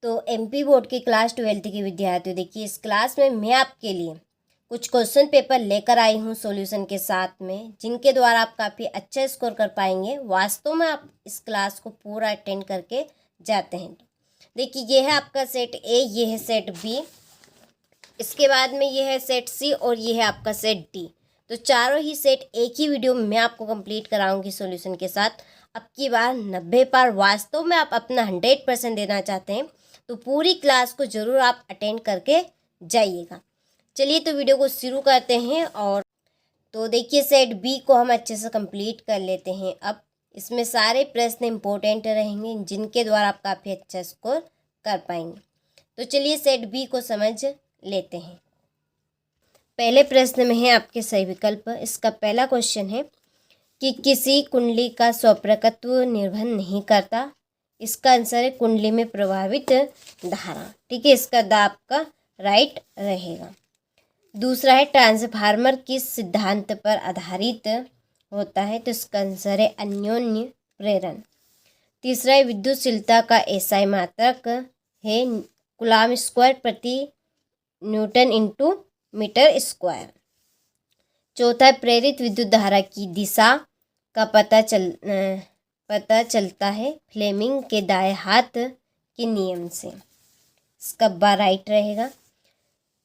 तो MP board की class 12th के विद्यार्थियों, देखिए इस क्लास में मैं आपके लिए कुछ क्वेश्चन पेपर लेकर आई हूँ सॉल्यूशन के साथ में, जिनके द्वारा आप काफ़ी अच्छा स्कोर कर पाएंगे। वास्तव में आप इस क्लास को पूरा अटेंड करके जाते हैं। देखिए ये है आपका सेट ए, ये है सेट बी, इसके बाद में ये है सेट सी और ये है आपका सेट डी। तो चारों ही सेट एक ही वीडियो में मैं आपको कंप्लीट कराऊंगी सॉल्यूशन के साथ। अब की बार 90 पार वास्तव में आप अपना 100% देना चाहते हैं तो पूरी क्लास को ज़रूर आप अटेंड करके जाइएगा। चलिए तो वीडियो को शुरू करते हैं। और तो देखिए सेट बी को हम अच्छे से कंप्लीट कर लेते हैं। अब इसमें सारे प्रश्न इंपॉर्टेंट रहेंगे जिनके द्वारा आप काफ़ी अच्छा स्कोर कर पाएंगे। तो चलिए सेट बी को समझ लेते हैं। पहले प्रश्न में है आपके सही विकल्प। इसका पहला क्वेश्चन है कि किसी कुंडली का स्वप्रकत्व निर्भर नहीं करता। इसका आंसर है कुंडली में प्रभावित धारा। ठीक है, इसका द आपका राइट रहेगा। दूसरा है ट्रांसफार्मर किस सिद्धांत पर आधारित होता है। तो इसका आंसर है अन्योन्य प्रेरण। तीसरा है विद्युतशीलता का एसआई मात्रक है कूलम स्क्वायर प्रति न्यूटन इंटू मीटर स्क्वायर। चौथा है प्रेरित विद्युत धारा की दिशा का पता चलता है फ्लेमिंग के दाएं हाथ के नियम से। इसका बा राइट रहेगा।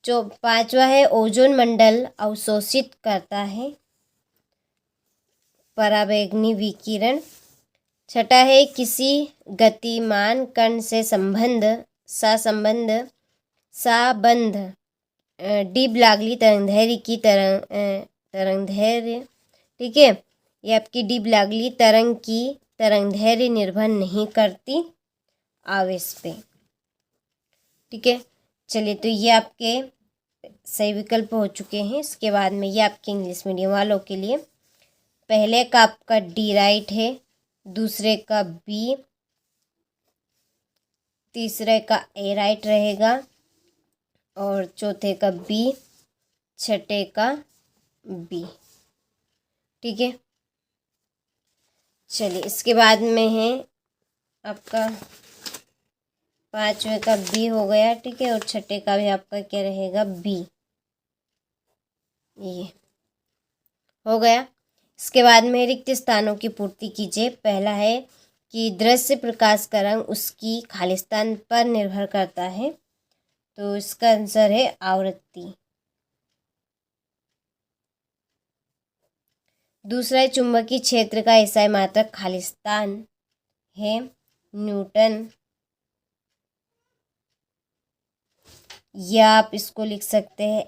जो पांचवा है ओजोन मंडल अवशोषित करता है पराबैंगनी विकिरण। छठा है किसी गतिमान कण से साबंध डी ब्लागली तरंगदैर्घ्य की तरंगदैर्घ्य। ठीक है, ये आपकी डी ब्लागली तरंग की तरंगदैर्घ्य निर्भर नहीं करती आवेश पे। ठीक है, चलिए तो ये आपके सही विकल्प हो चुके हैं। इसके बाद में ये आपके इंग्लिश मीडियम वालों के लिए पहले का आपका डी राइट है, दूसरे का बी, तीसरे का ए राइट रहेगा और चौथे का बी, छठे का बी। ठीक है, चलिए इसके बाद में है आपका पांचवे का बी हो गया। ठीक है, और छठे का भी आपका क्या रहेगा बी। ये हो गया। इसके बाद में रिक्त स्थानों की पूर्ति कीजिए। पहला है कि दृश्य प्रकाश का रंग उसकी खालिस्तान पर निर्भर करता है। तो इसका आंसर है आवृत्ति। दूसरा है चुंबकीय क्षेत्र का एसआई मात्रक खालिस्तान है न्यूटन, या आप इसको लिख सकते हैं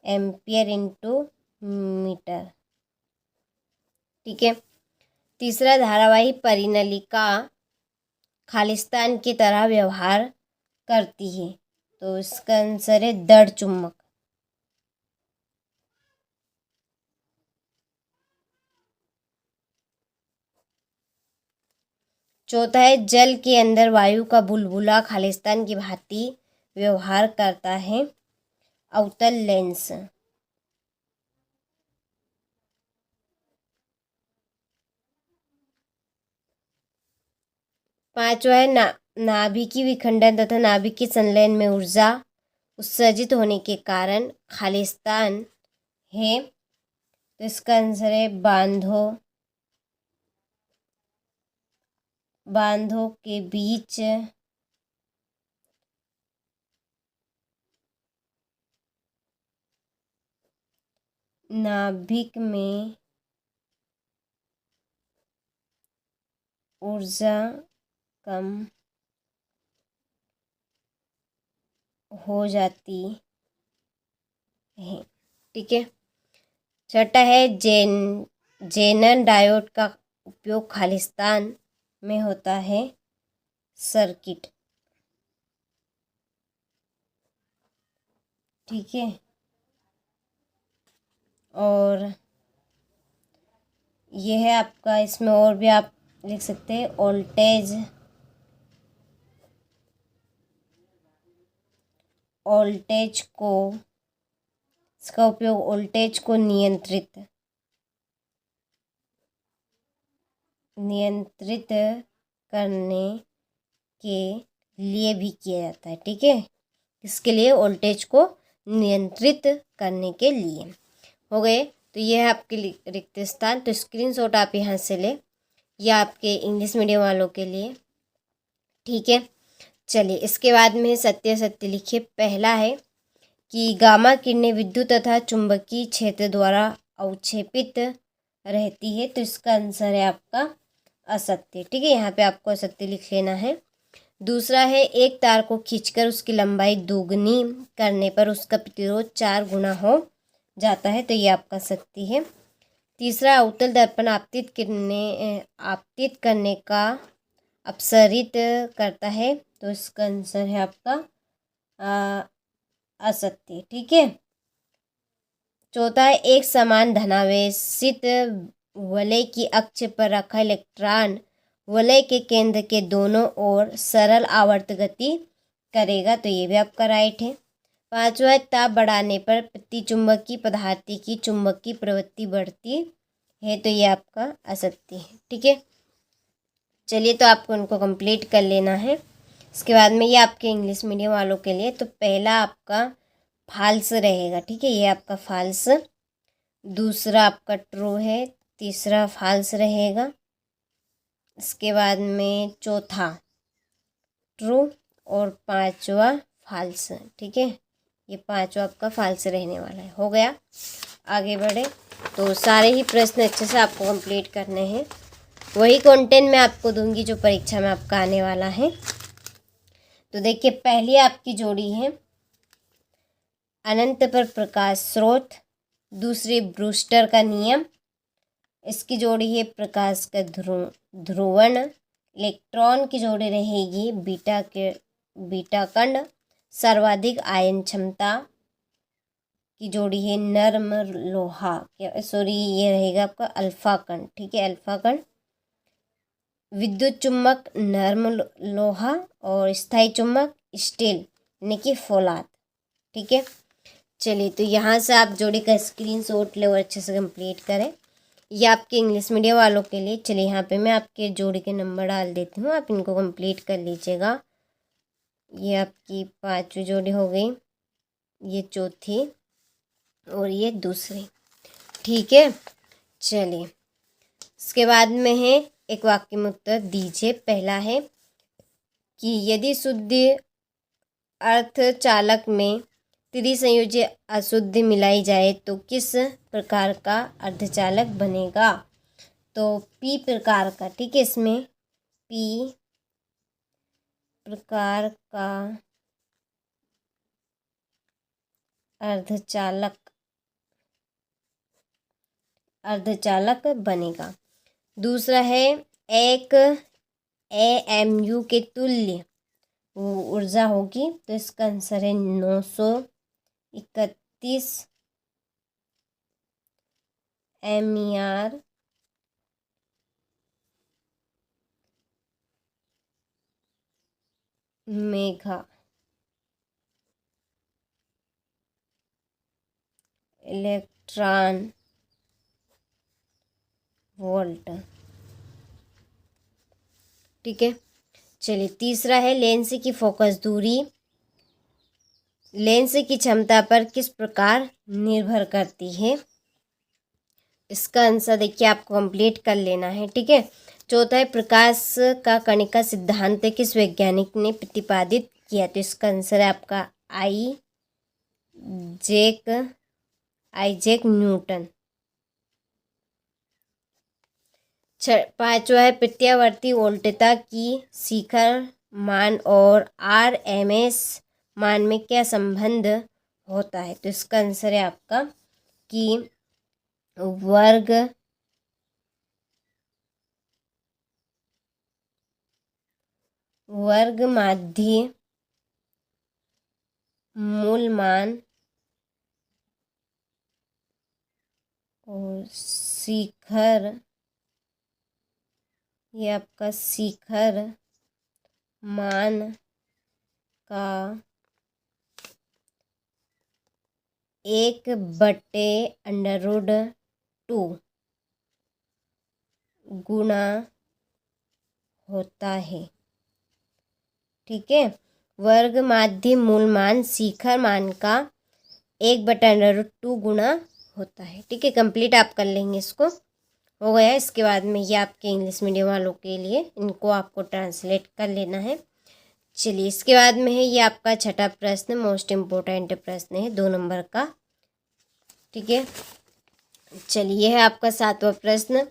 एम्पियर इंटू मीटर। ठीक है, तीसरा धारावाही परिनलिका खालिस्तान की तरह व्यवहार करती है। तो इसका आंसर है दृढ़ चुंबक। चौथा है जल के अंदर वायु का बुलबुला खालिस्तान की भांति व्यवहार करता है अवतल लेंस। पांचवा है नाभिकीय विखंडन तथा नाभिकीय संलयन में ऊर्जा उत्सर्जित होने के कारण खालिस्तान है। तो इसका आंसर है बांधों के बीच नाभिक में ऊर्जा कम हो जाती है। ठीक है, छठा है जेनर डायोड का उपयोग खालिस्तान में होता है सर्किट। ठीक है, और यह है आपका, इसमें और भी आप लिख सकते हैं वोल्टेज को, इसका उपयोग वोल्टेज को नियंत्रित करने के लिए भी किया जाता है। ठीक है, इसके लिए वोल्टेज को नियंत्रित करने के लिए। हो गए, तो ये है आपके रिक्त स्थान। तो स्क्रीनशॉट आप यहाँ से ले, या आपके इंग्लिश मीडियम वालों के लिए। ठीक है, चलिए इसके बाद में सत्य सत्य लिखिए। पहला है कि गामा किरणें विद्युत तथा चुंबकीय क्षेत्र द्वारा अवक्षेपित रहती है, तो इसका आंसर है आपका असत्य। ठीक है, यहाँ पे आपको असत्य लिख लेना है। दूसरा है एक तार को खींचकर उसकी लंबाई दोगुनी करने पर उसका प्रतिरोध 4 गुना हो जाता है, तो ये आपका सत्य है। तीसरा, अवतल दर्पण आपतित करने का अपसरित करता है, तो इसका आंसर है आपका असत्य। ठीक है। चौथा है एक समान धनावेशित वलय की अक्ष पर रखा इलेक्ट्रॉन वलय के केंद्र के दोनों ओर सरल आवर्त गति करेगा, तो ये भी आपका राइट है। पांचवा, ताप बढ़ाने पर प्रतिचुंबकीय पदार्थ की चुंबकीय प्रवृत्ति बढ़ती है, तो ये आपका असत्य है। ठीक है, चलिए तो आपको उनको कंप्लीट कर लेना है। इसके बाद में ये आपके इंग्लिश मीडियम वालों के लिए, तो पहला आपका फाल्स रहेगा। ठीक है, ये आपका फाल्स। दूसरा आपका ट्रू है। तीसरा फाल्स रहेगा। इसके बाद में चौथा ट्रू और पांचवा फाल्स। ठीक है, ये पांचवा आपका फाल्स रहने वाला है। हो गया, आगे बढ़े। तो सारे ही प्रश्न अच्छे से आपको कंप्लीट करने हैं। वही कंटेंट मैं आपको दूंगी जो परीक्षा में आपका आने वाला है। तो देखिए, पहली आपकी जोड़ी है अनंत पर प्रकाश स्रोत, दूसरी ब्रूस्टर का नियम, इसकी जोड़ी है प्रकाश का ध्रुवण, इलेक्ट्रॉन की जोड़ी रहेगी बीटा कण, सर्वाधिक आयन क्षमता की जोड़ी है नर्म लोहा, सॉरी ये रहेगा आपका अल्फा कण। ठीक है, अल्फा कण। विद्युत चुम्बक नर्म लोहा और स्थायी चुम्बक स्टील यानी कि फौलाद। ठीक है, चलिए तो यहाँ से आप जोड़ी का स्क्रीनशॉट ले और अच्छे से कंप्लीट करें। ये आपके इंग्लिश मीडियम वालों के लिए। चलिए यहाँ पे मैं आपके जोड़ी के नंबर डाल देती हूँ, आप इनको कंप्लीट कर लीजिएगा। ये आपकी 5वीं जोड़ी हो गई, ये चौथी और ये दूसरी। ठीक है, चलिए इसके बाद में है एक वाक्य में उत्तर दीजिए। पहला है कि यदि शुद्ध अर्धचालक में त्रिसंयोजी अशुद्धि मिलाई जाए तो किस प्रकार का अर्धचालक बनेगा, तो पी प्रकार का। ठीक है, इसमें पी प्रकार का अर्धचालक बनेगा। दूसरा है एक AMU के तुल्य ऊर्जा होगी, तो इसका आंसर है 931 MER मेगा इलेक्ट्रॉन वोल्ट। ठीक है, चलिए तीसरा है लेंस की फोकस दूरी लेंस की क्षमता पर किस प्रकार निर्भर करती है, इसका आंसर देखिए आपको कंप्लीट कर लेना है। ठीक है, चौथा है प्रकाश का कणिका सिद्धांत किस वैज्ञानिक ने प्रतिपादित किया, तो इसका आंसर है आपका आइजैक न्यूटन। पांचवा है प्रत्यावर्ती वोल्टता की शिखर मान और RMS मान में क्या संबंध होता है, तो इसका आंसर है आपका कि वर्ग माध्य मूल मान और शिखर, ये आपका शिखर मान का 1/√2 गुना होता है। ठीक है, वर्ग माध्य मूल मान शिखर मान का 1/√2 गुना होता है। ठीक है, कंप्लीट आप कर लेंगे, इसको हो गया। इसके बाद में ये आपके इंग्लिश मीडियम वालों के लिए, इनको आपको ट्रांसलेट कर लेना है। चलिए, इसके बाद में है ये आपका छठा प्रश्न, मोस्ट इम्पोर्टेंट प्रश्न है, 2 नंबर का। ठीक है, चलिए है आपका 7वां प्रश्न,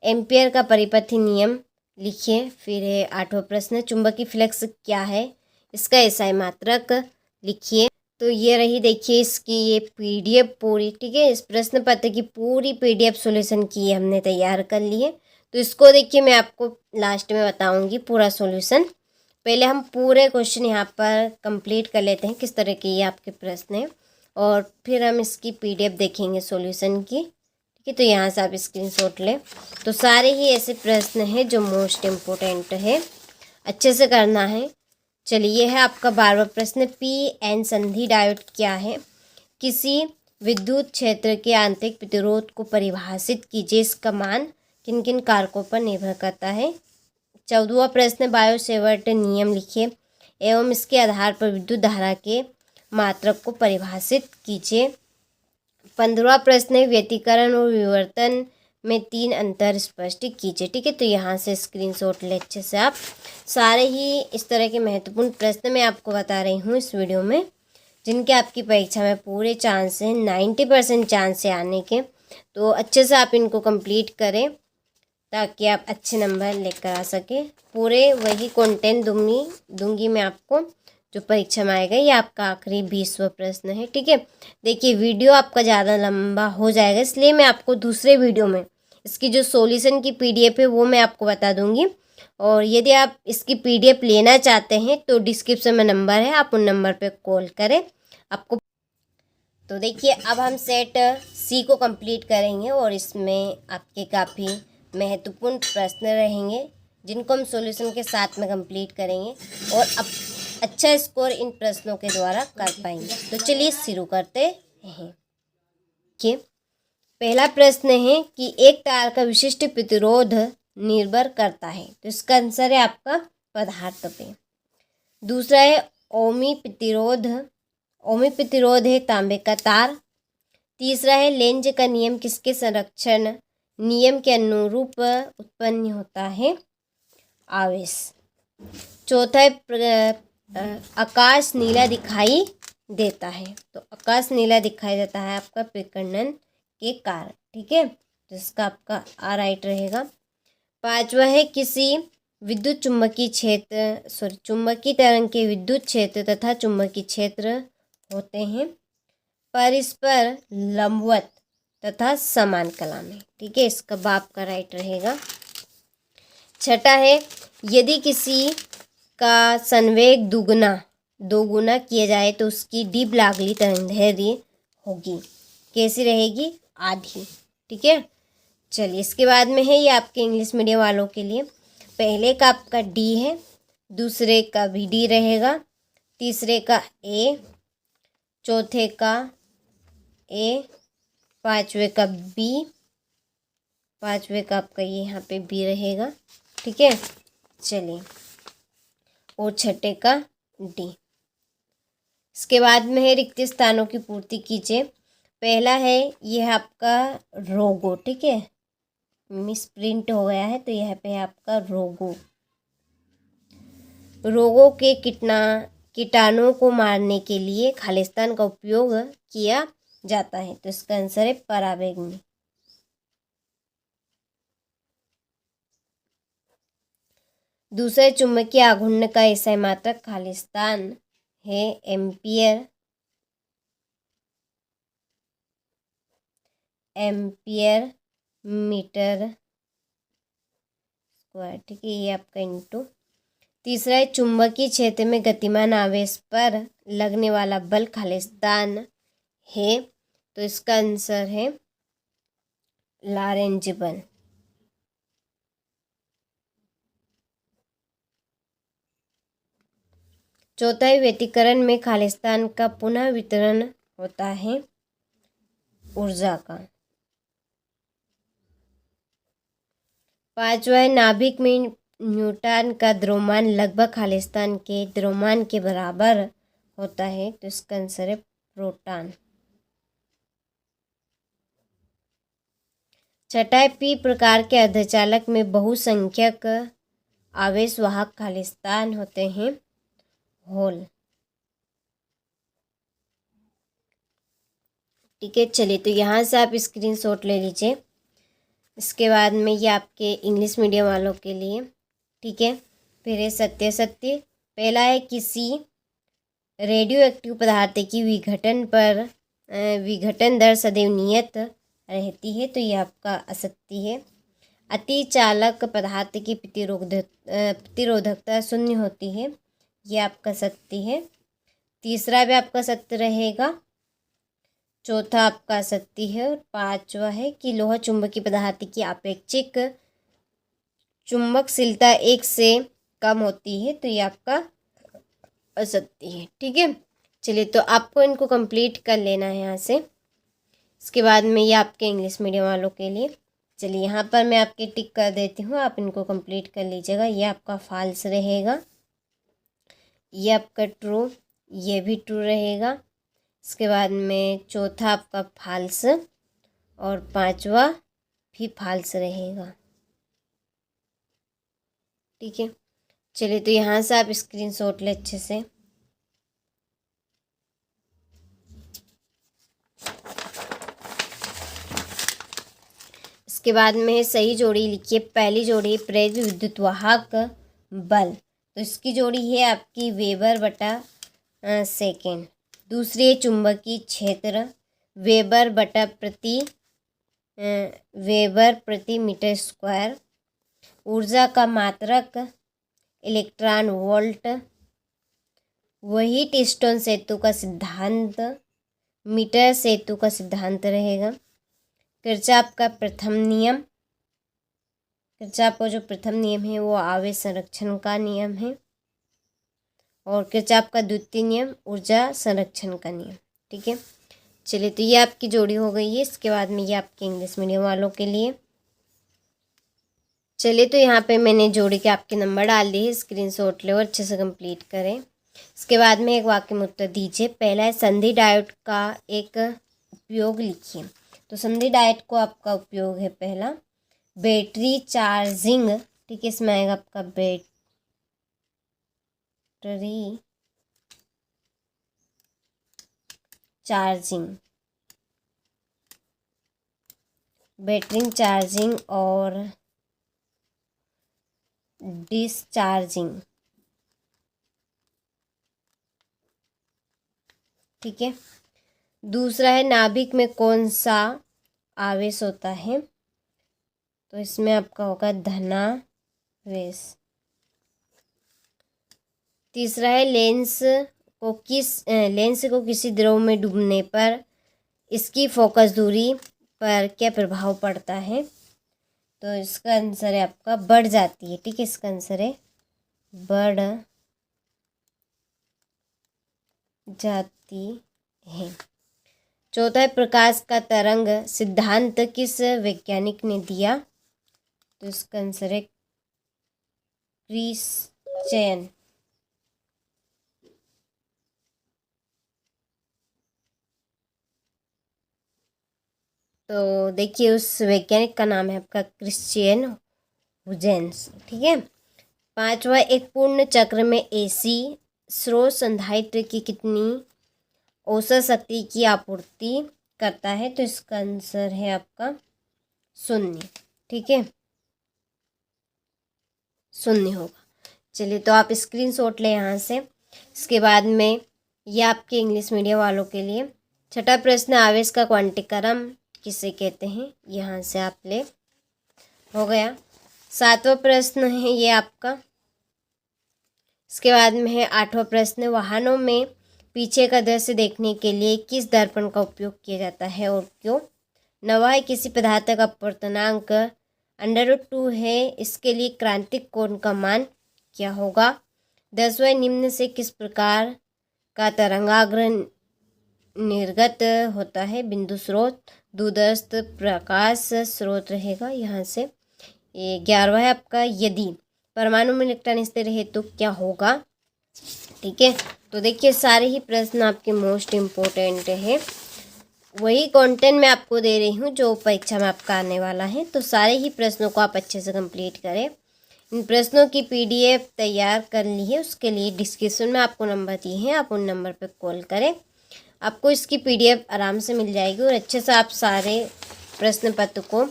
एम्पियर का परिपथी नियम लिखिए। फिर है 8वां प्रश्न, चुंबकीय फ्लक्स क्या है, इसका एसआई मात्रक लिखिए। तो ये रही, देखिए इसकी ये पीडीएफ पूरी। ठीक है, इस प्रश्न पत्र की पूरी पीडीएफ सॉल्यूशन की हमने तैयार कर ली है। तो इसको देखिए, मैं आपको लास्ट में बताऊंगी पूरा सॉल्यूशन। पहले हम पूरे क्वेश्चन यहाँ पर कंप्लीट कर लेते हैं, किस तरह के ये आपके प्रश्न हैं, और फिर हम इसकी पीडीएफ देखेंगे सॉल्यूशन की। ठीक है, तो यहाँ से आप स्क्रीनशॉट लें। तो सारे ही ऐसे प्रश्न हैं जो मोस्ट इम्पोर्टेंट है, अच्छे से करना है। चलिए, है आपका 12वां प्रश्न, पी-एन संधि डायोड क्या है, किसी विद्युत क्षेत्र के आंतरिक प्रतिरोध को परिभाषित कीजिए, इसका मान किन किन कारकों पर निर्भर करता है। 14वां प्रश्न, बायो सेवर्ट नियम लिखिए एवं इसके आधार पर विद्युत धारा के मात्रक को परिभाषित कीजिए। 15वां प्रश्न, व्यतिकरण और विवर्तन में 3 अंतर स्पष्ट कीजिए। ठीक है, तो यहाँ से स्क्रीनशॉट ले अच्छे से आप। सारे ही इस तरह के महत्वपूर्ण प्रश्न मैं आपको बता रही हूँ इस वीडियो में, जिनके आपकी परीक्षा में पूरे चांस हैं, 90% चांस है आने के। तो अच्छे से आप इनको कंप्लीट करें ताकि आप अच्छे नंबर लेकर आ सकें। पूरे वही कंटेंट दूंगी मैं आपको जो परीक्षा में आएगा। ये आपका आखिरी 20वां प्रश्न है। ठीक है, देखिए वीडियो आपका ज़्यादा लंबा हो जाएगा, इसलिए मैं आपको दूसरे वीडियो में इसकी जो सॉल्यूशन की पीडीएफ है वो मैं आपको बता दूंगी। और यदि आप इसकी पीडीएफ लेना चाहते हैं तो डिस्क्रिप्शन में नंबर है, आप उन नंबर पर कॉल करें आपको। तो देखिए, अब हम सेट सी को कंप्लीट करेंगे और इसमें आपके काफ़ी महत्वपूर्ण प्रश्न रहेंगे, जिनको हम सॉल्यूशन के साथ में कंप्लीट करेंगे और अब अच्छा स्कोर इन प्रश्नों के द्वारा कर पाएंगे। तो चलिए शुरू करते हैं। देखिए, पहला प्रश्न है कि एक तार का विशिष्ट प्रतिरोध निर्भर करता है, तो इसका आंसर है आपका पदार्थ पे। दूसरा है ओमी प्रतिरोध, ओमी प्रतिरोध है तांबे का तार। तीसरा है लेंज का नियम किसके संरक्षण नियम के अनुरूप उत्पन्न होता है, आवेश। चौथा है आकाश नीला दिखाई देता है, तो आकाश नीला दिखाई देता है आपका विकिरण के कारण। ठीक है, तो इसका आपका आ राइट रहेगा। पांचवा है किसी विद्युत चुम्बकीय क्षेत्र चुम्बकीय तरंग के विद्युत क्षेत्र तथा चुम्बकीय क्षेत्र होते हैं परस्पर लंबवत तथा समान कला में। ठीक है, इसका बाप का राइट रहेगा। छठा है यदि किसी का संवेग दो गुना किया जाए तो उसकी डी ब्लैगली तरंगदैर्ध्य होगी, कैसी रहेगी, आधी। ठीक है, चलिए इसके बाद में है ये आपके इंग्लिश मीडियम वालों के लिए। पहले का आपका डी है, दूसरे का भी डी रहेगा, तीसरे का ए, चौथे का ए, पांचवे का बी, पांचवे का आपका ये यहाँ पे बी रहेगा। ठीक है, चलिए, और छठे का डी। इसके बाद में है रिक्त स्थानों की पूर्ति कीजिए। पहला है यह आपका रोगो। ठीक है, मिस प्रिंट हो गया है, तो यह पे है आपका रोगो। रोगों के कीटाणुओं को मारने के लिए खालिस्तान का उपयोग किया जाता है, तो इसका आंसर है पराबैंगनी। दूसरे चुंबकीय आघूर्ण का एसआई मात्रक खालिस्तान है एम्पियर मीटर स्क्वायर। ठीक है, ये आपका इंटू। तीसरा है चुंबकीय क्षेत्र में गतिमान आवेश पर लगने वाला बल खालिस्तान है, तो इसका आंसर है लॉरेंज बल। चौथा है व्यतिकरण में खालिस्तान का पुनः वितरण होता है ऊर्जा का। पांचवा है नाभिक में न्यूट्रॉन का द्रव्यमान लगभग खालिस्तान के द्रव्यमान के बराबर होता है, तो इसका आंसर है प्रोटॉन। छठा है, पी प्रकार के अर्धचालक में बहुसंख्यक आवेश वाहक खालिस्तान होते हैं, होल। ठीक है, चलिए तो यहाँ से आप स्क्रीनशॉट ले लीजिए। इसके बाद में ये आपके इंग्लिश मीडियम वालों के लिए, ठीक है। फिर है सत्य सत्य। पहला है, किसी रेडियो एक्टिव पदार्थ की विघटन दर सदैव नियत रहती है, तो ये आपका असत्य है। अतिचालक पदार्थ की प्रतिरोधकता शून्य होती है, ये आपका सत्य है। तीसरा भी आपका सत्य रहेगा। चौथा आपका सत्य है। और पांचवा है कि लोहा चुंबकीय पदार्थ की अपेक्षिक चुंबकशीलता 1 से कम होती है, तो ये आपका असत्य है। ठीक है, चलिए तो आपको इनको कंप्लीट कर लेना है यहाँ से। इसके बाद में ये आपके इंग्लिश मीडियम वालों के लिए, चलिए यहाँ पर मैं आपके टिक कर देती हूँ, आप इनको कंप्लीट कर लीजिएगा। ये आपका फॉल्स रहेगा, ये आपका ट्रू, ये भी ट्रू रहेगा। इसके बाद में चौथा आपका फॉल्स और पांचवा भी फॉल्स रहेगा। ठीक है, चलिए तो यहाँ से आप स्क्रीनशॉट ले अच्छे से। इसके बाद में सही जोड़ी लिखिए। पहली जोड़ी प्रेरित विद्युत वाहक बल, तो इसकी जोड़ी है आपकी वेबर बटा सेकेंड। दूसरी है चुंबकीय क्षेत्र, वेबर प्रति मीटर स्क्वायर। ऊर्जा का मात्रक इलेक्ट्रॉन वोल्ट। वही स्टोन सेतु का सिद्धांत, मीटर सेतु का सिद्धांत रहेगा। किरचॉफ का प्रथम नियम, किरचॉफ का जो प्रथम नियम है वो आवेश संरक्षण का नियम है। और किरचॉफ का द्वितीय नियम ऊर्जा संरक्षण का नियम। ठीक है, चलिए तो ये आपकी जोड़ी हो गई है। इसके बाद में ये आपके इंग्लिश मीडियम वालों के लिए, चलिए तो यहाँ पे मैंने जोड़ी के आपके नंबर डाल दिए, स्क्रीनशॉट ले और अच्छे से कंप्लीट करें। इसके बाद में एक वाक्य में उत्तर दीजिए। पहला है, संधि डायोड का एक उपयोग लिखिए। तो संधि डायोड को आपका उपयोग है पहला बैटरी चार्जिंग। ठीक है, इसमें आएगा आपका बैटरी चार्जिंग और डिस्चार्जिंग। ठीक है, दूसरा है, नाभिक में कौन सा आवेश होता है, तो इसमें आपका होगा धनावेश। तीसरा है, लेंस को किसी द्रव में डूबने पर इसकी फोकस दूरी पर क्या प्रभाव पड़ता है, तो इसका आंसर है आपका बढ़ जाती है। ठीक है, इसका आंसर है बढ़ जाती है। चौथा है, प्रकाश का तरंग सिद्धांत किस वैज्ञानिक ने दिया, तो इसका आंसर है क्रिश्चियन। तो देखिए उस वैज्ञानिक का नाम है आपका क्रिश्चियन हुजेंस। ठीक है, पांचवा, एक पूर्ण चक्र में एसी स्रोत संधारित्र की कितनी औसत शक्ति की आपूर्ति करता है, तो इसका आंसर है आपका 0। ठीक है, 0 होगा। चलिए तो आप स्क्रीनशॉट लें यहाँ से। इसके बाद में ये आपके इंग्लिश मीडियम वालों के लिए छठा प्रश्न, आवेश का क्वांटीकरण किसे कहते हैं, यहाँ से आप ले, हो गया। सातवां प्रश्न है ये आपका। इसके बाद में है आठवां प्रश्न, वाहनों में पीछे का दृश्य देखने के लिए किस दर्पण का उपयोग किया जाता है और क्यों। नवा है, किसी पदार्थ का अपवर्तनांक √2 है, इसके लिए क्रांतिक कोण का मान क्या होगा। 10वां, निम्न से किस प्रकार का तरंगाग्र निर्गत होता है, बिंदु स्रोत, दूरस्थ प्रकाश स्रोत रहेगा यहाँ से। ये 11वां है आपका, यदि परमाणु में इलेक्ट्रॉन स्थिर है तो क्या होगा। ठीक है, तो देखिए सारे ही प्रश्न आपके मोस्ट इम्पोर्टेंट है, वही कंटेंट मैं आपको दे रही हूँ जो परीक्षा में आपका आने वाला है। तो सारे ही प्रश्नों को आप अच्छे से कंप्लीट करें। इन प्रश्नों की PDF तैयार कर ली है, उसके लिए डिस्क्रिप्शन में आपको नंबर दिए हैं, आप उन नंबर पर कॉल करें, आपको इसकी PDF आराम से मिल जाएगी और अच्छे से आप सारे प्रश्न पत्र को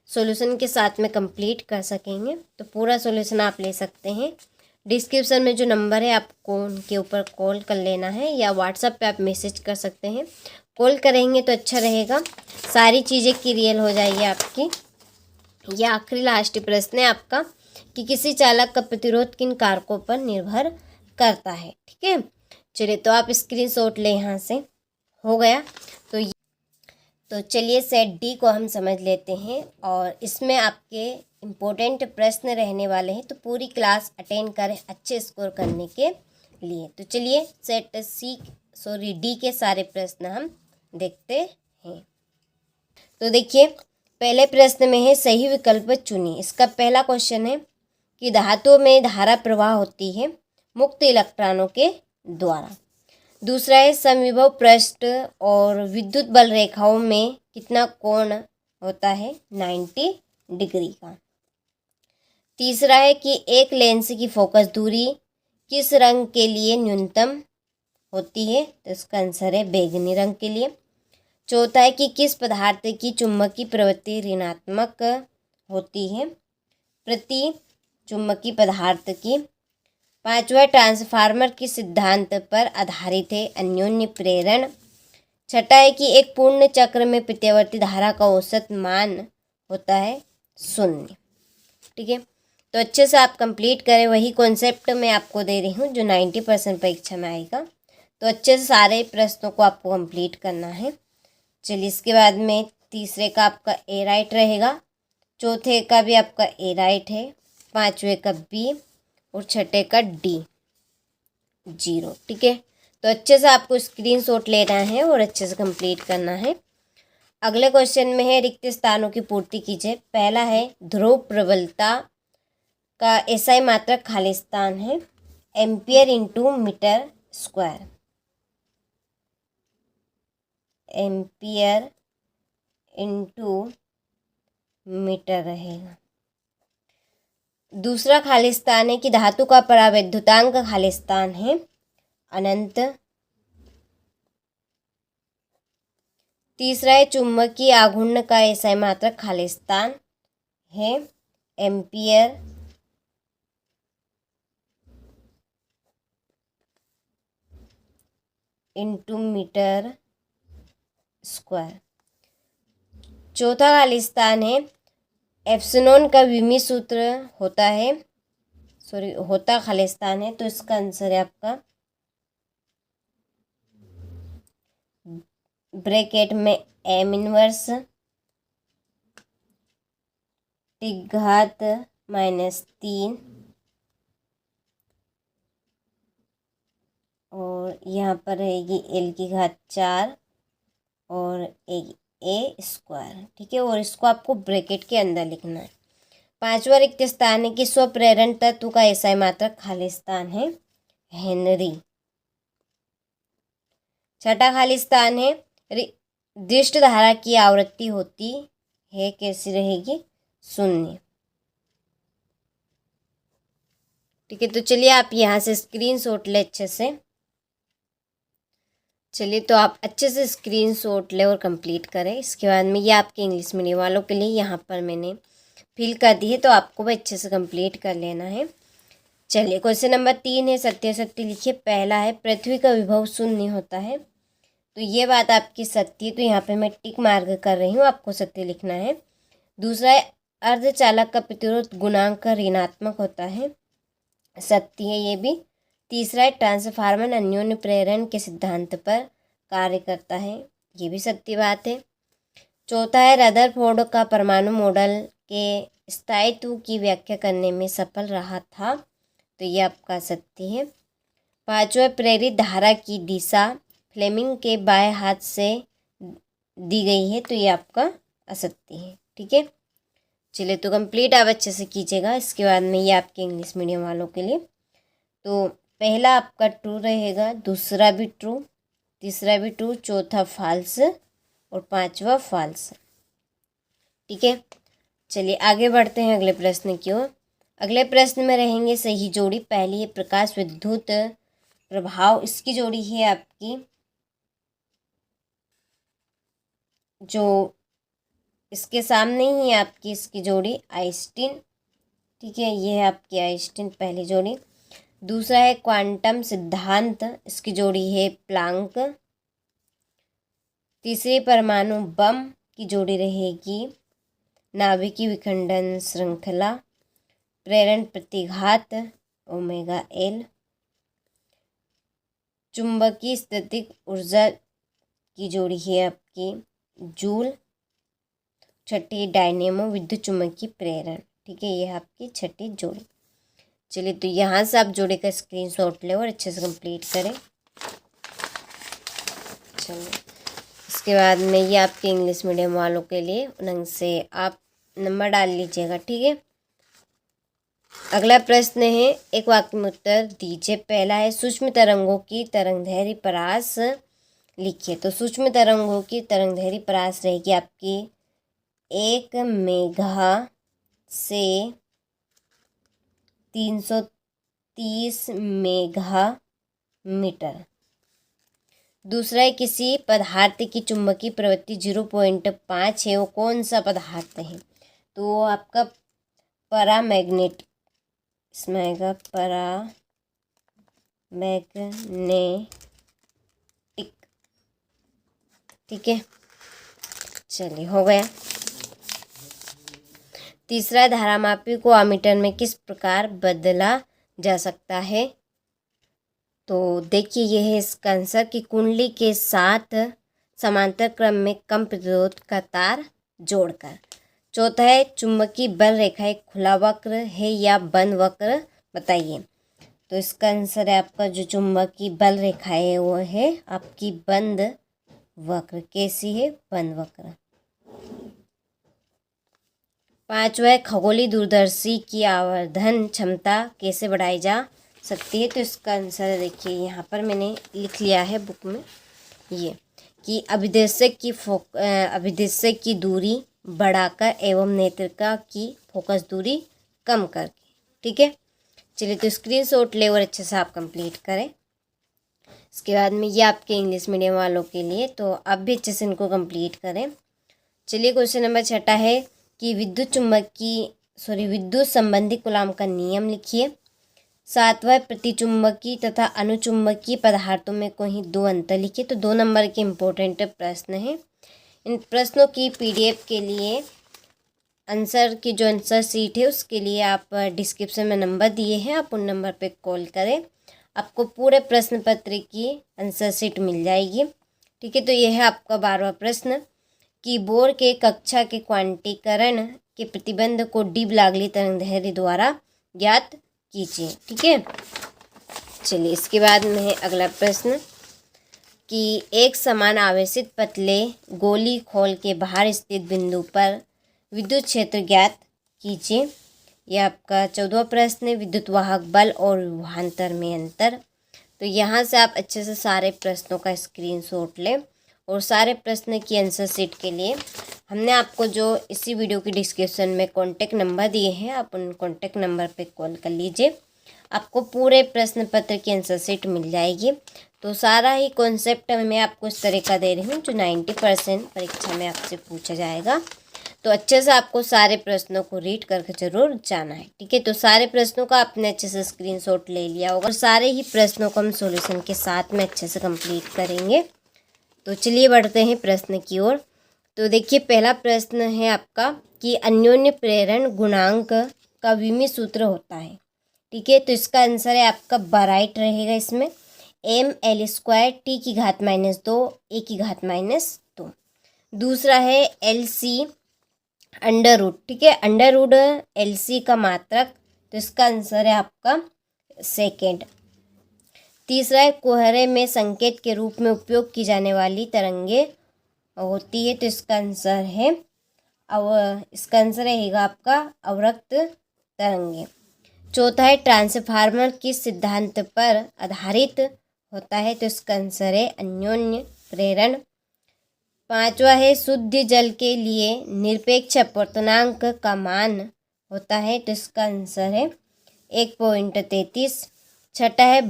सॉल्यूशन के साथ में कंप्लीट कर सकेंगे। तो पूरा सॉल्यूशन आप ले सकते हैं। डिस्क्रिप्शन में जो नंबर है आपको उनके ऊपर कॉल कर लेना है या व्हाट्सएप पे आप मैसेज कर सकते हैं। कॉल करेंगे तो अच्छा रहेगा, सारी चीज़ें क्लियर हो जाएगी आपकी। यह आखिरी लास्ट प्रश्न है आपका कि किसी चालक का प्रतिरोध किन कारकों पर निर्भर करता है। ठीक है, चलिए तो आप स्क्रीनशॉट ले यहाँ से, हो गया। तो चलिए सेट डी को हम समझ लेते हैं और इसमें आपके इम्पोर्टेंट प्रश्न रहने वाले हैं, तो पूरी क्लास अटेंड करें अच्छे स्कोर करने के लिए। तो चलिए सेट डी के सारे प्रश्न हम देखते हैं। तो देखिए पहले प्रश्न में है सही विकल्प चुनिए। इसका पहला क्वेश्चन है कि धातुओं में धारा प्रवाह होती है मुक्त इलेक्ट्रॉनों के द्वारा। दूसरा है समविभव पृष्ठ और विद्युत बल रेखाओं में कितना कोण होता है, 90 डिग्री का। तीसरा है कि एक लेंस की फोकस दूरी किस रंग के लिए न्यूनतम होती है, तो इसका आंसर है बैंगनी रंग के लिए। चौथा है कि किस पदार्थ की चुंबकीय प्रवृत्ति ऋणात्मक होती है, प्रति चुंबकीय पदार्थ की। पांचवा ट्रांसफार्मर के सिद्धांत पर आधारित है अन्योन्य प्रेरण। छठा है कि एक पूर्ण चक्र में प्रत्यावर्ती धारा का औसत मान होता है 0। ठीक है, तो अच्छे से आप कंप्लीट करें, वही कॉन्सेप्ट मैं आपको दे रही हूँ जो 90% परीक्षा में आएगा। तो अच्छे से सारे प्रश्नों को आपको कंप्लीट करना है। चलिए इसके बाद में तीसरे का आपका ए राइट रहेगा, चौथे का भी आपका ए राइट है, पांचवे का बी और छठे का डी 0। ठीक है, तो अच्छे से आपको स्क्रीनशॉट लेना है और अच्छे से कंप्लीट करना है। अगले क्वेश्चन में है रिक्त स्थानों की पूर्ति कीजिए। पहला है ध्रुव प्रबलता का एसआई मात्रक खाली स्थान है ampere into metre square, ampere into metre रहेगा। दूसरा खाली स्थान है कि धातु का परावैद्युतांक खाली स्थान है अनंत। तीसरा है चुंबकीय आघूर्ण का एसआई मात्रक खाली स्थान है एम्पियर इंटू मीटर स्क्वायर। चौथा खाली स्थान है एप्सिलॉन का विमी सूत्र होता खाली स्थान है, तो इसका आंसर है आपका ब्रैकेट में m इनवर्स टी घात -3 और यहाँ पर रहेगी l की घात 4 और ए स्क्वायर। ठीक है, और इसको आपको ब्रैकेट के अंदर लिखना है। पांचवा रिक्त स्थान है कि स्वप्रेरण तत्व का एसआई मात्रक खाली स्थान है हेनरी। छठा खाली स्थान है दृष्ट धारा की आवृत्ति होती है कैसी रहेगी, 0। ठीक है, तो चलिए आप यहाँ से स्क्रीनशॉट ले अच्छे से। चलिए तो आप अच्छे से स्क्रीनशॉट ले और कंप्लीट करें। इसके बाद में ये आपके इंग्लिश मीडियम वालों के लिए यहाँ पर मैंने फिल कर दी है, तो आपको भी अच्छे से कंप्लीट कर लेना है। चलिए क्वेश्चन नंबर 3 है सत्य सत्य लिखिए। पहला है पृथ्वी का विभव 0 होता है, तो ये बात आपकी सत्य है, तो यहाँ पे मैं टिक मार्क कर रही हूँ, आपको सत्य लिखना है। दूसरा है अर्धचालक का प्रतिरोध गुणांक ऋणात्मक होता है, सत्य है ये भी। तीसरा है ट्रांसफार्मर अन्योन्य प्रेरण के सिद्धांत पर कार्य करता है, ये भी सत्य बात है। चौथा है रदरफोर्ड का परमाणु मॉडल के स्थायित्व की व्याख्या करने में सफल रहा था, तो ये आपका सत्य है। पांचवा प्रेरित धारा की दिशा फ्लेमिंग के बाएं हाथ से दी गई है, तो ये आपका असत्य है। ठीक है, चलिए तो कंप्लीट आप अच्छे से कीजिएगा। इसके बाद में ये आपके इंग्लिश मीडियम वालों के लिए, तो पहला आपका ट्रू रहेगा, दूसरा भी ट्रू, तीसरा भी ट्रू, चौथा फॉल्स और पांचवा फॉल्स। ठीक है, चलिए आगे बढ़ते हैं अगले प्रश्न की ओर। अगले प्रश्न में रहेंगे सही जोड़ी। पहली है प्रकाश विद्युत प्रभाव, इसकी जोड़ी है आपकी जो इसके सामने ही है आपकी इसकी जोड़ी आइंस्टीन। ठीक है, ये है आपकी आइंस्टीन पहली जोड़ी। दूसरा है क्वांटम सिद्धांत, इसकी जोड़ी है प्लांक। तीसरी परमाणु बम की जोड़ी रहेगी नाभिकीय विखंडन श्रृंखला, प्रेरण प्रतिघात ओमेगा एल। चुंबकीय स्थैतिक ऊर्जा की जोड़ी है आपकी जूल। छठी डायनेमो विद्युत चुंबकीय प्रेरण। ठीक है, ये है आपकी छठी जोड़ी। चलिए तो यहाँ से आप जोड़ी का स्क्रीनशॉट ले और अच्छे से कंप्लीट करें। चलिए इसके बाद में ये आपके इंग्लिश मीडियम वालों के लिए उनंग से आप नंबर डाल लीजिएगा। ठीक है, अगला प्रश्न है, एक वाक्य में उत्तर दीजिए। पहला है सूक्ष्म तरंगों की तरंगदैर्घ्य परास लिखिए। तो सूक्ष्म तरंगों की तरंगदैर्घ्य परास रहेगी आपकी 1 मेगा से 330 मेगा मीटर। दूसरा है किसी पदार्थ की चुंबकीय प्रवृत्ति 0.5 है, वो कौन सा पदार्थ है? तो वो आपका पैरामैग्नेटिक, इसमें आएगा पैरामैग्नेटिक। ठीक है, चलिए हो गया। तीसरा, धारामापी को अमीटर में किस प्रकार बदला जा सकता है? तो देखिए ये है इसका आंसर कि कुंडली के साथ समांतर क्रम में कम प्रतिरोध का तार जोड़कर। चौथा है चुंबकीय बल रेखा एक खुला वक्र है या बंद वक्र, बताइए। तो इसका आंसर है आपका जो चुंबकीय बल रेखा है वो है आपकी बंद वक्र। कैसी है? बंद वक्र। पांचवा है खगोलीय दूरदर्शी की आवर्धन क्षमता कैसे बढ़ाई जा सकती है? तो इसका आंसर देखिए यहाँ पर मैंने लिख लिया है बुक में, ये कि अभिदेशक की दूरी बढ़ाकर एवं नेत्रिका की फोकस दूरी कम करके। ठीक है, चलिए तो स्क्रीनशॉट ले और अच्छे से आप कंप्लीट करें। इसके बाद में ये आपके इंग्लिश मीडियम वालों के लिए, तो आप भी अच्छे से इनको कंप्लीट करें। चलिए क्वेश्चन नंबर 6 है कि विद्युत संबंधी कूलाम का नियम लिखिए। 7वां प्रतिचुंबकीय तथा अनुचुंबकीय पदार्थों में कोई 2 अंतर लिखिए। तो 2 नंबर के इम्पोर्टेंट प्रश्न हैं। इन प्रश्नों की पीडीएफ के लिए आंसर की जो आंसर शीट है उसके लिए आप डिस्क्रिप्शन में नंबर दिए हैं, आप उन नंबर पे कॉल करें, आपको पूरे प्रश्न पत्र की आंसर शीट मिल जाएगी। ठीक है, तो यह है आपका 12वां प्रश्न कि बोर के कक्षा के क्वांटीकरण के प्रतिबंध को डी ब्लागली तरंगदैर्घ्य द्वारा ज्ञात कीजिए। ठीक है, चलिए इसके बाद में है अगला प्रश्न कि एक समान आवेशित पतले गोली खोल के बाहर स्थित बिंदु पर विद्युत क्षेत्र ज्ञात कीजिए। यह आपका 14वां प्रश्न है, विद्युत वाहक बल और विभवांतर में अंतर। तो यहाँ से आप अच्छे से सारे प्रश्नों का स्क्रीनशॉट लें और सारे प्रश्न की आंसर शीट के लिए हमने आपको जो इसी वीडियो की डिस्क्रिप्शन में कॉन्टेक्ट नंबर दिए हैं, आप उन कॉन्टेक्ट नंबर पे कॉल कर लीजिए, आपको पूरे प्रश्न पत्र की आंसर शीट मिल जाएगी। तो सारा ही कॉन्सेप्ट मैं आपको इस तरह का दे रही हूँ जो 90% परीक्षा में आपसे पूछा जाएगा। तो अच्छे से आपको सारे प्रश्नों को रीड करके जरूर जाना है। ठीक है, तो सारे प्रश्नों का आपने अच्छे से स्क्रीनशॉट ले लिया होगा और सारे ही प्रश्नों को हम सॉल्यूशन के साथ में अच्छे से कंप्लीट करेंगे। तो चलिए बढ़ते हैं प्रश्न की ओर। तो देखिए पहला प्रश्न है आपका कि अन्योन्य प्रेरण गुणांक का विमीय सूत्र होता है। ठीक है, तो इसका आंसर है आपका बाराइट रहेगा इसमें ml² t⁻², a⁻²। दूसरा है LC √। ठीक है, √LC का मात्रक, तो इसका आंसर है आपका सेकेंड। तीसरा है कोहरे में संकेत के रूप में उपयोग की जाने वाली तरंगे होती है, तो इसका आंसर है इसका आंसर रहेगा आपका अवरक्त तरंगे। चौथा है ट्रांसफार्मर किस सिद्धांत पर आधारित होता है, तो इसका आंसर है अन्योन्य प्रेरण। पांचवा है शुद्ध जल के लिए निरपेक्ष अपवर्तनांक का मान होता है, तो इसका आंसर है 1.33। छठा है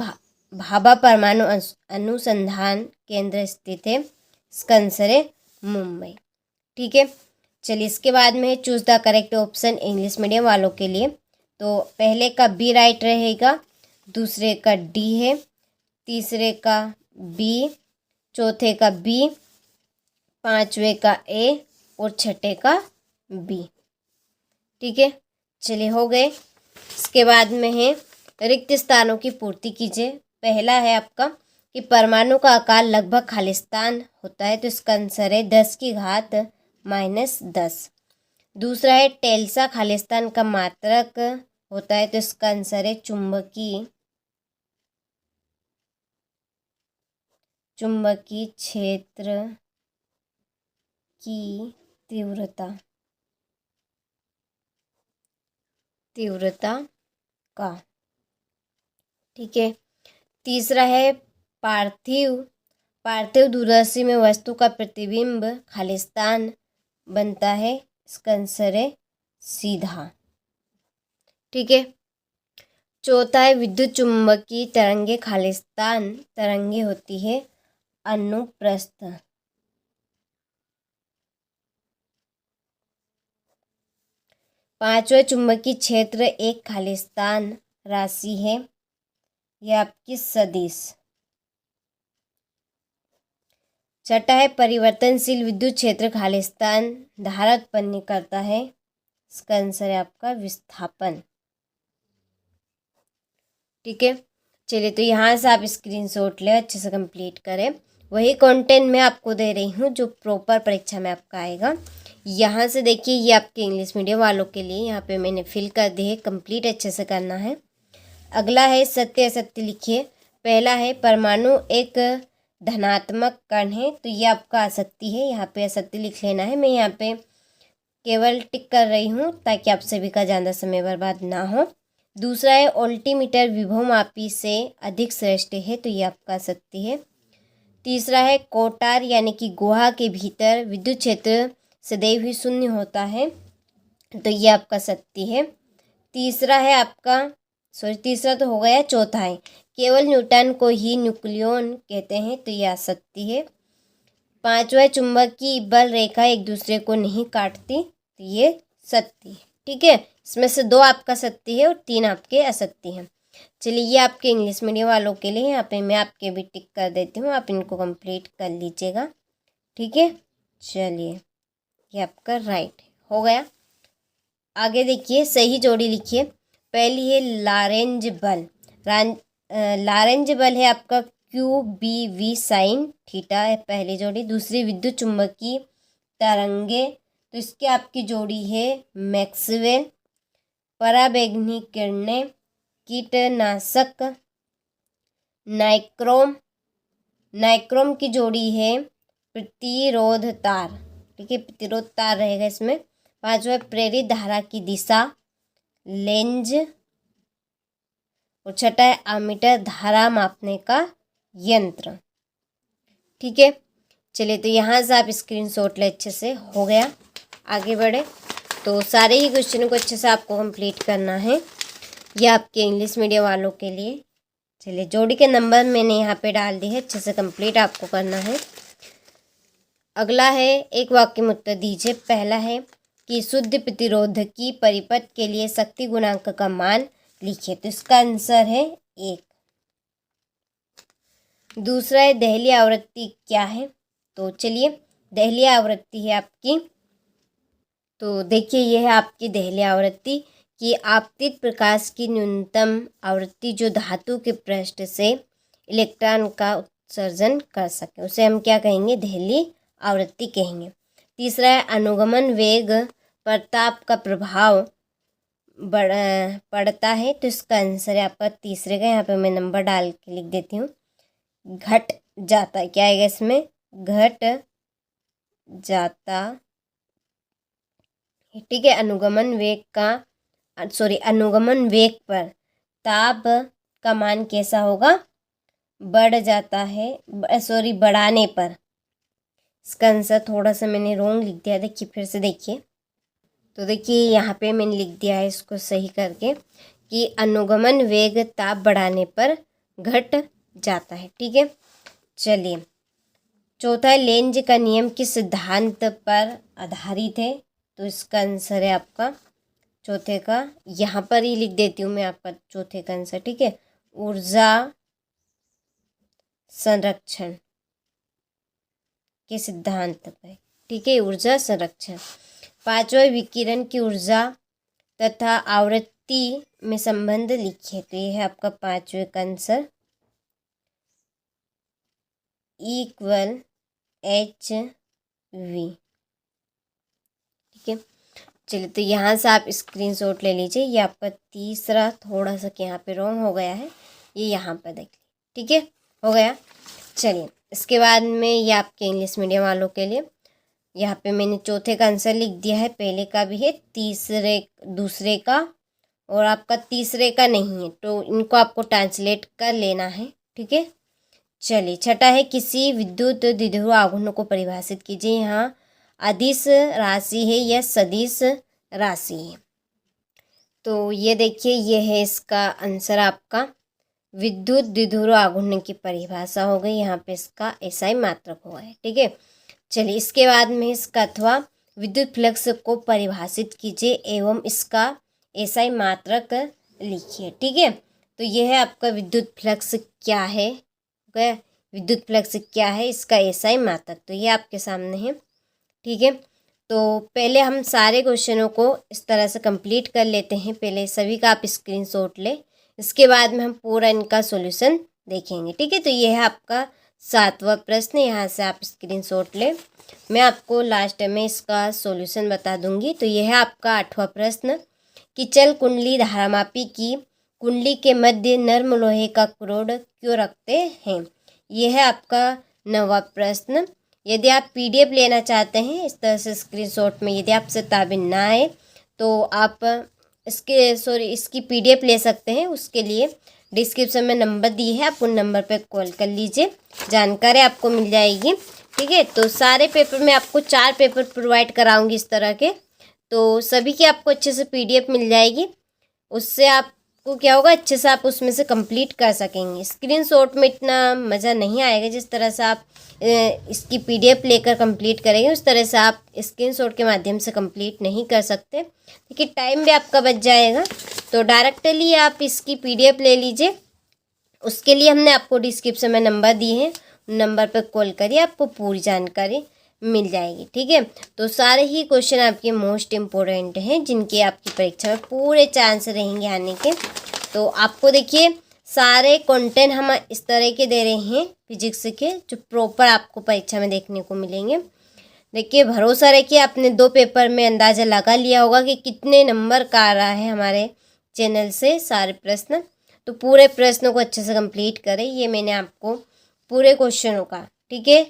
भाभा परमाणु अनुसंधान केंद्र स्थित है, इसका आंसर है मुंबई। ठीक है, चलिए इसके बाद में choose the correct option English medium वालों के लिए। तो पहले का बी राइट रहेगा, दूसरे का डी है, तीसरे का बी, चौथे का बी, पांचवे का ए और छठे का बी। ठीक है, चलिए हो गए। इसके बाद में है रिक्त स्थानों की पूर्ति कीजिए। पहला है आपका कि परमाणु का आकार लगभग खालिस्तान होता है, तो इसका आंसर है 10⁻⁻10। दूसरा है टेल्सा खालिस्तान का मात्रक होता है, तो इसका आंसर है चुंबकीय क्षेत्र की तीव्रता का। ठीक है, तीसरा है पार्थिव दूरदर्शी में वस्तु का प्रतिबिंब खालिस्तान बनता है, इसका आंसर है सीधा। ठीक है, चौथा है विद्युत चुंबकीय तरंगे खालिस्तान तरंगे होती है अनुप्रस्थ। पांचवा चुंबकीय क्षेत्र एक खालिस्तान राशि है, यह आपकी सदिश। छठा है परिवर्तनशील विद्युत क्षेत्र खालिस्तान धारा उत्पन्न करता है, इसका आंसर है आपका विस्थापन। ठीक है, चलिए तो यहाँ से आप स्क्रीनशॉट ले अच्छे से कंप्लीट करें। वही कंटेंट मैं आपको दे रही हूँ जो प्रॉपर परीक्षा में आपका आएगा। यहाँ से देखिए, ये आपके इंग्लिश मीडियम वालों के लिए यहाँ पे मैंने फिल कर दी है, कंप्लीट अच्छे से करना है। अगला है सत्य असत्य लिखिए। पहला है परमाणु एक धनात्मक कण है, तो ये आपका असत्य है, यहाँ पे असत्य लिख लेना है। मैं यहाँ पे केवल टिक कर रही हूँ ताकि आप सभी का ज़्यादा समय बर्बाद ना हो। दूसरा है ओल्टीमीटर विभवमापी से अधिक श्रेष्ठ है, तो ये आपका सत्य है। तीसरा है कोटार यानी कि गुहा के भीतर विद्युत क्षेत्र सदैव ही शून्य होता है, तो ये आपका सत्य है। तीसरा है आपका तीसरा तो हो गया। चौथा है केवल न्यूटन को ही न्यूक्लियन कहते हैं, तो यह असत्य है। पांचवा चुंबक की बल रेखा एक दूसरे को नहीं काटती, तो ये सत्य है। ठीक है, इसमें से 2 आपका सत्य है और 3 आपके असत्य हैं। चलिए ये आपके इंग्लिश मीडियम वालों के लिए यहाँ पे मैं आपके भी टिक कर देती हूँ, आप इनको कंप्लीट कर लीजिएगा। ठीक है, चलिए ये आपका राइट हो गया। आगे देखिए, सही जोड़ी लिखिए। पहली है लॉरेंज बल। लॉरेंज बल है आपका QBV sin थीटा है पहली जोड़ी। दूसरी विद्युत चुंबकीय तरंगे, तो इसकी आपकी जोड़ी है मैक्सवेल। पराबैंगनी किरणें, कीटनाशक, नाइक्रोम की जोड़ी है प्रतिरोध तार। ठीक है, प्रतिरोध तार रहेगा इसमें। पांचवा प्रेरित धारा की दिशा, लेंज। और छठा है आमीटर धारा मापने का यंत्र। ठीक है, चलिए तो यहाँ से आप स्क्रीनशॉट ले अच्छे से। हो गया, आगे बढ़े। तो सारे ही क्वेश्चनों को अच्छे से आपको कंप्लीट करना है, यह आपके इंग्लिश मीडियम वालों के लिए। चलिए जोड़ी के नंबर मैंने यहाँ पे डाल दिए हैं, अच्छे से कंप्लीट आपको करना है। अगला है एक वाक्य में उत्तर दीजिए। पहला है कि शुद्ध प्रतिरोधकी परिपथ के लिए शक्ति गुणांक का मान लिखिए, तो इसका आंसर है 1। दूसरा है दहली आवृत्ति क्या है, तो चलिए दहली आवृत्ति है आपकी, तो देखिए यह है आपकी दहली आवृत्ति कि आपतित प्रकाश की न्यूनतम आवृत्ति जो धातु के पृष्ठ से इलेक्ट्रॉन का उत्सर्जन कर सके, उसे हम क्या कहेंगे, दहली आवृत्ति कहेंगे। तीसरा है अनुगमन वेग पर ताप का प्रभाव पड़ता है, तो इसका आंसर है आपका तीसरे का, यहाँ पे मैं नंबर डाल के लिख देती हूँ, घट जाता। क्या आएगा इसमें, घट जाता ठीक है। अनुगमन वेग पर ताप का मान कैसा होगा? बढ़ जाता है, बढ़ाने पर। इसका आंसर थोड़ा सा मैंने रॉन्ग लिख दिया, देखिए फिर से देखिए। तो देखिए यहाँ पे मैंने लिख दिया है इसको सही करके कि अनुगमन वेग ताप बढ़ाने पर घट जाता है। ठीक है, चलिए चौथा, लेंज का नियम किस सिद्धांत पर आधारित है? तो इसका आंसर है आपका चौथे का, यहाँ पर ही लिख देती हूँ मैं आपका चौथे का आंसर। ठीक है, ऊर्जा संरक्षण के सिद्धांत पर। ठीक है, ऊर्जा संरक्षण। पांचवा, विकिरण की ऊर्जा तथा आवृत्ति में संबंध लिखिए। तो ये है आपका पांचवे का आंसर, इक्वल एच वी। ठीक है, चलिए तो यहाँ से आप स्क्रीनशॉट ले लीजिए। ये आपका तीसरा थोड़ा सा यहाँ पे रॉन्ग हो गया है, ये यहाँ पर देख लीजिए। ठीक है, हो गया। चलिए इसके बाद में ये आपके इंग्लिश मीडियम वालों के लिए यहाँ पे मैंने चौथे का आंसर लिख दिया है, पहले का भी है, दूसरे का और आपका तीसरे का नहीं है, तो इनको आपको ट्रांसलेट कर लेना है। ठीक है, चलिए छठा है, किसी विद्युत द्विध्रुव आघूर्ण को परिभाषित कीजिए। यहाँ अदिश राशि है या सदिश राशि है? तो ये देखिए, ये है इसका आंसर आपका, विद्युत द्विध्रुव आघूर्ण की परिभाषा हो गई। यहाँ पे इसका एसआई मात्रक हुआ है। ठीक है, चलिए इसके बाद में इसका अथवा विद्युत फ्लक्स को परिभाषित कीजिए एवं इसका एसआई मात्रक लिखिए। ठीक है, तो यह है आपका विद्युत फ्लक्स क्या है, विद्युत फ्लक्स क्या है, इसका एसआई मात्रक। तो ये आपके सामने है। ठीक है, तो पहले हम सारे क्वेश्चनों को इस तरह से कंप्लीट कर लेते हैं। पहले सभी का आप स्क्रीनशॉट लें, इसके बाद में हम पूरा इनका सॉल्यूशन देखेंगे। ठीक है, तो ये है आपका 7वां प्रश्न, यहाँ से आप स्क्रीनशॉट लें, मैं आपको लास्ट में इसका सॉल्यूशन बता दूंगी। तो यह है आपका 8वां प्रश्न कि चल कुंडली धारामापी की कुंडली के मध्य नर्म लोहे का क्रोड क्यों रखते हैं? यह है आपका 9वां प्रश्न। यदि आप पीडीएफ लेना चाहते हैं इस तरह से स्क्रीनशॉट में, यदि आपसे ताबिन ना आए तो आप इसकी पीडीएफ ले सकते हैं। उसके लिए डिस्क्रिप्शन में नंबर दी है, आप उन नंबर पर कॉल कर लीजिए, जानकारी आपको मिल जाएगी। ठीक है, तो सारे पेपर में आपको 4 पेपर प्रोवाइड कराऊंगी इस तरह के, तो सभी की आपको अच्छे से पीडीएफ मिल जाएगी। उससे आपको क्या होगा, अच्छे से आप उसमें से कंप्लीट कर सकेंगे। स्क्रीनशॉट में इतना मज़ा नहीं आएगा, जिस तरह से आप इसकी पीडीएफ लेकर कंप्लीट करेंगे उस तरह से आप स्क्रीनशॉट के माध्यम से कंप्लीट नहीं कर सकते, क्योंकि टाइम भी आपका बच जाएगा। तो डायरेक्टली आप इसकी पीडीएफ ले लीजिए। उसके लिए हमने आपको डिस्क्रिप्शन में नंबर दिए हैं, नंबर पर कॉल करिए, आपको पूरी जानकारी मिल जाएगी। ठीक है, तो सारे ही क्वेश्चन आपके मोस्ट इम्पोर्टेंट हैं, जिनके आपकी परीक्षा में पूरे चांस रहेंगे आने के। तो आपको देखिए सारे कंटेंट हम इस तरह के दे रहे हैं फिजिक्स के, जो प्रॉपर आपको परीक्षा में देखने को मिलेंगे। देखिए भरोसा रखिए, आपने 2 पेपर में अंदाज़ा लगा लिया होगा कि कितने नंबर का आ रहा है हमारे चैनल से सारे प्रश्न। तो पूरे प्रश्नों को अच्छे से कंप्लीट करें, ये मैंने आपको पूरे क्वेश्चनों का, ठीक है,